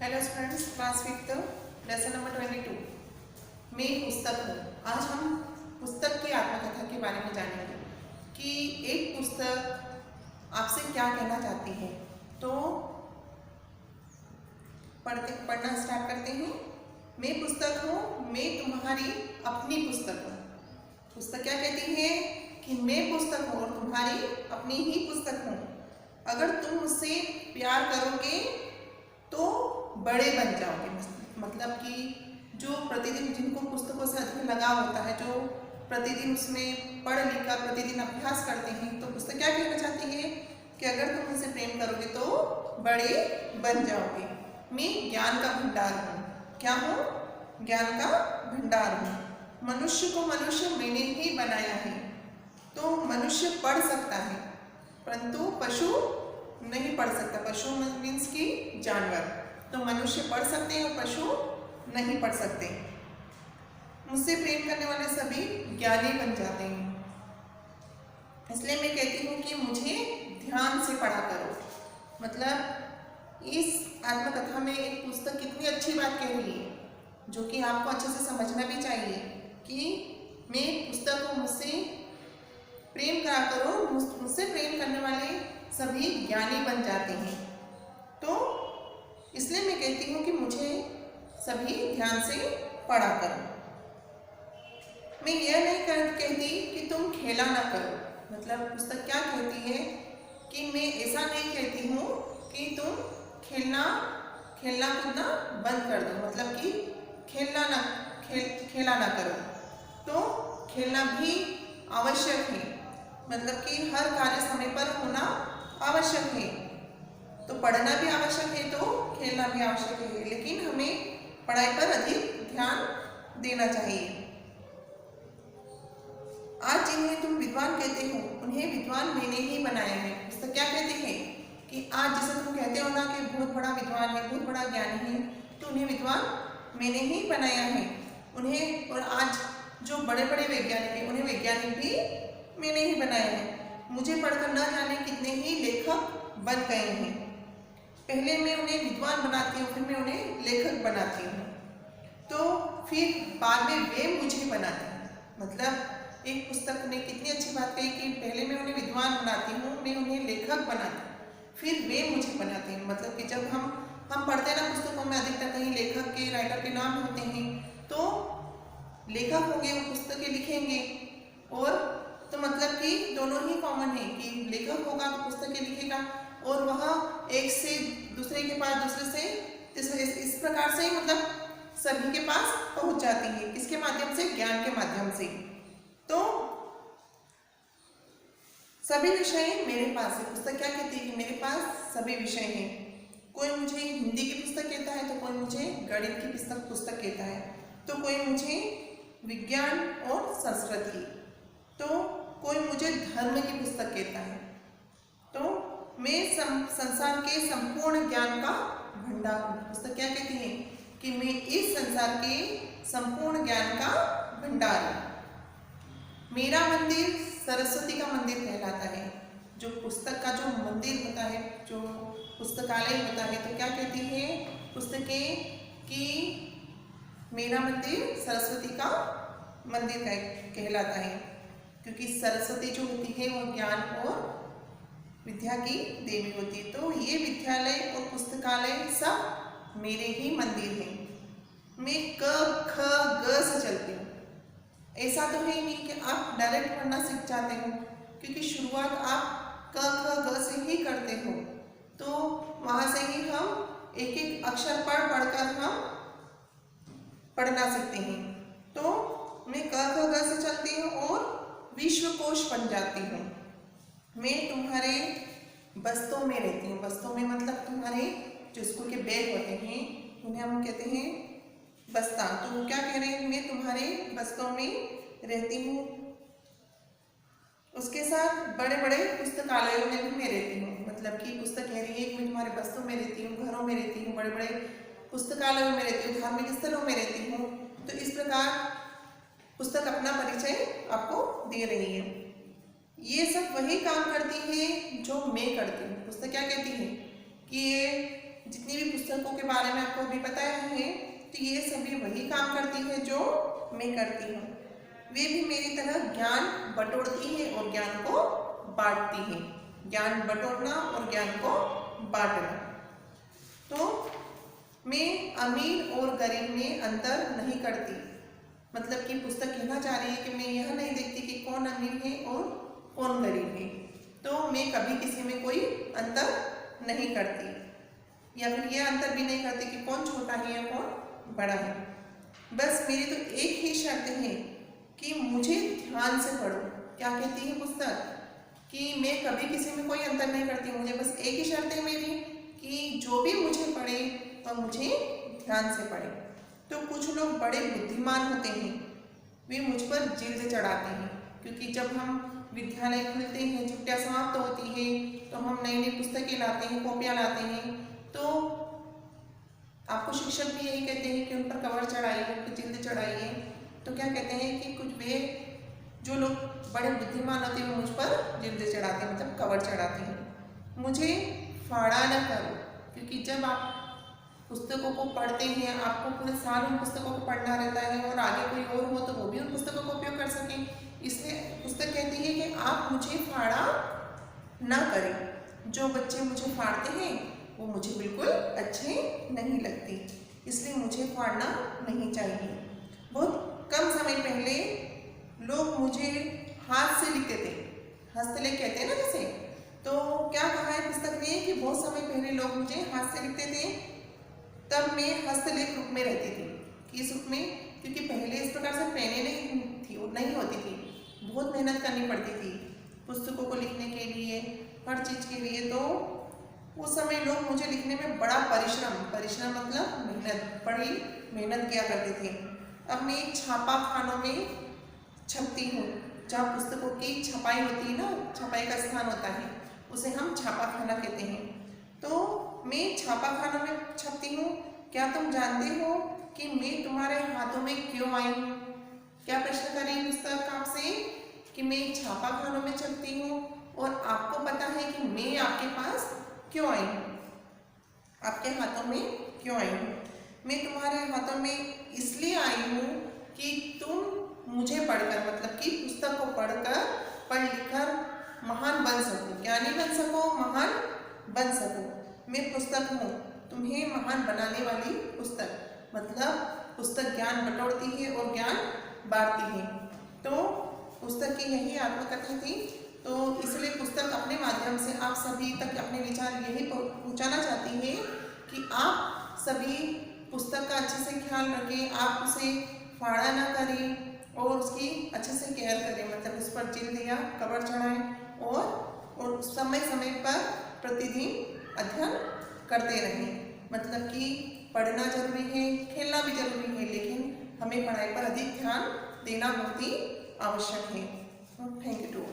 Hello students, class fifth lesson number 22 में पुस्तक हूँ। आज हम पुस्तक की आत्मकथा के बारे में जानेंगे कि एक पुस्तक आपसे क्या कहना चाहती है। तो पढ़ना स्टार्ट करते हैं। मैं पुस्तक हूँ, मैं तुम्हारी अपनी पुस्तक हूँ। पुस्तक क्या कहती है कि मैं पुस्तक हूँ और तुम्हारी अपनी ही पुस्तक हूँ। अगर तुम मुझसे प्यार करोगे तो बड़े बन जाओगे। मतलब कि जो प्रतिदिन जिनको पुस्तकों से अधिक लगाव होता है, जो प्रतिदिन उसमें पढ़ लिख कर प्रतिदिन अभ्यास करते हैं, तो पुस्तक क्या कहना चाहती है कि अगर तुम मुझसे प्रेम करोगे तो बड़े बन जाओगे। मैं ज्ञान का भंडार हूँ। क्या हूँ? ज्ञान का भंडार हूँ। मनुष्य को मनुष्य मैंने ही बनाया है। तो मनुष्य पढ़ सकता है परंतु पशु नहीं पढ़ सकता। पशु मीन्स की जानवर। तो मनुष्य पढ़ सकते हैं और पशु नहीं पढ़ सकते। मुझसे प्रेम करने वाले सभी ज्ञानी बन जाते हैं। इसलिए मैं कहती हूँ कि मुझे ध्यान से पढ़ा करो। मतलब इस आत्मकथा में एक पुस्तक कितनी अच्छी बात कह रही है, जो कि आपको अच्छे से समझना भी चाहिए कि मैं पुस्तक को मुझसे प्रेम करा करो। मुझसे प्रेम करने वाले सभी ज्ञानी बन जाते हैं। तो इसलिए मैं कहती हूँ कि मुझे सभी ध्यान से पढ़ा करो। मैं यह नहीं कहती कि तुम खेला ना करो। मतलब पुस्तक क्या कहती है कि मैं ऐसा नहीं कहती हूँ कि तुम खेलना कूदना बंद कर दो। मतलब कि खेला ना करो। तो खेलना भी आवश्यक है। मतलब कि हर कार्य समय पर होना आवश्यक है। तो पढ़ना भी आवश्यक है तो खेलना भी आवश्यक है, लेकिन हमें पढ़ाई पर अधिक ध्यान देना चाहिए। आज जिन्हें तुम विद्वान कहते हो उन्हें विद्वान मैंने ही बनाया है। पुस्तक क्या कहते हैं कि आज जैसे तुम कहते हो ना कि बहुत बड़ा विद्वान है, बहुत बड़ा ज्ञानी है, तो उन्हें विद्वान मैंने ही बनाया है। उन्हें और आज जो बड़े बड़े वैज्ञानिक हैं उन्हें वैज्ञानिक भी मैंने ही बनाया है। मुझे पढ़कर न जाने कितने ही लेखक बन गए हैं। पहले मैं उन्हें विद्वान बनाती हूँ, फिर मैं उन्हें लेखक बनाती हूँ, तो फिर बाद में वे मुझे बनाते हैं। मतलब एक पुस्तक ने कितनी अच्छी बात कही कि पहले मैं उन्हें विद्वान बनाती हूँ, मैं उन्हें लेखक बनाती हूँ, फिर वे मुझे बनाते हैं। मतलब कि जब हम पढ़ते हैं ना पुस्तकों में, अधिकतर कहीं लेखक के राइटर के नाम होते हैं, तो लेखक होंगे वो पुस्तकें लिखेंगे। और तो मतलब कि दोनों ही कॉमन है कि लेखक होगा तो पुस्तकें लिखेगा और वह एक से दूसरे के पास, दूसरे से तीसरे, इस प्रकार से मतलब सभी के पास पहुंच जाती है। किसके माध्यम से? ज्ञान के माध्यम से। तो सभी विषय मेरे पास है। पुस्तक क्या कहती है कि मेरे पास सभी विषय हैं। कोई मुझे हिंदी की पुस्तक कहता है तो कोई मुझे गणित की पुस्तक कहता है, तो कोई मुझे विज्ञान और संस्कृत की, तो कोई मुझे धर्म की पुस्तक कहता है। तो मैं संसार के संपूर्ण ज्ञान का भंडार हूँ। पुस्तक क्या कहती है कि मैं इस संसार के संपूर्ण ज्ञान का भंडार हूँ। मेरा मंदिर सरस्वती का मंदिर कहलाता है। जो पुस्तक का जो मंदिर होता है, जो पुस्तकालय होता है, तो क्या कहती है पुस्तकें कि मेरा मंदिर सरस्वती का मंदिर कहलाता है, क्योंकि सरस्वती जो होती है वो ज्ञान और विद्या की देवी होती है। तो ये विद्यालय और पुस्तकालय सब मेरे ही मंदिर हैं। मैं क ख ग से चलती हूँ। ऐसा तो है नहीं कि आप डायरेक्ट पढ़ना सीख जाते हो, क्योंकि शुरुआत आप क ख ग से ही करते हो। तो वहाँ से ही हम एक एक अक्षर पढ़कर हम पढ़ना सीखते हैं। तो मैं क ख ग से चलती हूँ और विश्वकोश बन जाती हूँ। मैं तुम्हारे बस्तों में रहती हूँ। बस्तों में मतलब तुम्हारे जो स्कूल के बैग होते हैं उन्हें हम कहते हैं बस्ता। तो वो क्या कह रहे हैं? मैं तुम्हारे बस्तों में रहती हूँ। उसके साथ बड़े बड़े पुस्तकालयों में भी मैं रहती हूँ। मतलब कि पुस्तक कह रही है कि मैं तुम्हारे बस्तों में रहती हूँ, घरों में रहती हूँ, बड़े बड़े पुस्तकालयों में रहती हूँ, धार्मिक स्थलों में रहती हूँ। तो इस प्रकार पुस्तक अपना परिचय आपको दे रही है। ये सब वही काम करती है जो मैं करती हूँ। पुस्तक क्या कहती है कि ये जितनी भी पुस्तकों के बारे में आपको अभी बताया है, तो ये सभी वही काम करती है जो मैं करती हूँ। वे भी मेरी तरह ज्ञान बटोरती है और ज्ञान को बांटती है। ज्ञान बटोरना और ज्ञान को बांटना। तो मैं अमीर और गरीब में अंतर नहीं करती। मतलब कि पुस्तक कहना चाह रही है कि मैं यह नहीं देखती कि कौन अमीर है और कौन गरीब है। तो मैं कभी किसी में कोई अंतर नहीं करती, या फिर यह अंतर भी नहीं करती कि कौन छोटा है या कौन बड़ा है। बस मेरी तो एक ही शर्त है कि मुझे ध्यान से पढ़ो। क्या कहती है पुस्तक कि मैं कभी किसी में कोई अंतर नहीं करती। मुझे बस एक ही शर्त है मेरी कि जो भी मुझे पढ़े वह मुझे ध्यान से पढ़े। तो कुछ लोग बड़े बुद्धिमान होते हैं, वे मुझ पर जिद चढ़ाते हैं, क्योंकि जब हम विद्यालय खुलते हैं, छुट्टियां समाप्त होती है, तो हम नई नई पुस्तकें लाते हैं, कॉपियाँ लाते हैं। तो आपको शिक्षक भी यही कहते हैं कि उन पर कवर चढ़ाइए, उन पर जिल्द चढ़ाइए। तो क्या कहते हैं कि कुछ वे जो लोग बड़े बुद्धिमान होते हैं वो मुझ पर जिल्द चढ़ाते हैं, मतलब कवर चढ़ाते हैं। मुझे फाड़ा न करो, क्योंकि जब आप पुस्तकों को पढ़ते हैं, आपको पूरे साल उन पुस्तकों को पढ़ना रहता है और आगे कोई और हो तो वो भी उन पुस्तकों का उपयोग कर सकें। इसलिए पुस्तक कहती है कि आप मुझे फाड़ा ना करें। जो बच्चे मुझे फाड़ते हैं वो मुझे बिल्कुल अच्छे नहीं लगते, इसलिए मुझे फाड़ना नहीं चाहिए। बहुत कम समय पहले लोग मुझे हाथ से लिखते थे, हस्तलेख कहते हैं ना जैसे। तो क्या कहा है पुस्तक ने कि बहुत समय पहले लोग मुझे हाथ से लिखते थे, तब मैं हस्तलेख रूप में रहती थी। किस रूप में? क्योंकि पहले इस प्रकार से पेनें नहीं होती थी, बहुत मेहनत करनी पड़ती थी पुस्तकों को लिखने के लिए, हर चीज़ के लिए। तो उस समय लोग मुझे लिखने में बड़ा परिश्रम मतलब मेहनत, बड़ी मेहनत किया करते थे। अब मैं छापा खानों में छपती हूँ, जहाँ पुस्तकों की छपाई होती है ना, छपाई का स्थान होता है, उसे हम छापा खाना कहते हैं। तो मैं छापा खानों में छपती हूँ। क्या तुम जानते हो कि मैं तुम्हारे हाथों में क्यों आई हूँ? क्या प्रश्न कर रही पुस्तक आपसे कि मैं छापा खानों में छपती हूँ और आपको पता है कि मैं आपके पास क्यों आई हूँ, आपके हाथों में क्यों आई हूँ? मैं तुम्हारे हाथों में इसलिए आई हूँ कि तुम मुझे पढ़कर, मतलब कि पुस्तक को पढ़कर, पढ़ लिखकर महान बन सको, ज्ञानी बन सको, महान बन सको। मैं पुस्तक हूँ, तुम्हें महान बनाने वाली पुस्तक। मतलब पुस्तक ज्ञान बटोरती है और ज्ञान बांटती है। तो पुस्तक की यही आत्मकथा थी। तो इसलिए पुस्तक अपने माध्यम से आप सभी तक अपने विचार यही पहुँचाना चाहती है कि आप सभी पुस्तक का अच्छे से ख्याल रखें, आप उसे फाड़ा ना करें और उसकी अच्छे से केयर करें, मतलब उस पर जिल्द या कवर चढ़ाएं और समय समय पर प्रतिदिन अध्ययन करते रहें। मतलब कि पढ़ना जरूरी है, खेलना भी जरूरी है, लेकिन हमें पढ़ाई पर अधिक ध्यान देना बहुत ही आवश्यक है। Thank you to.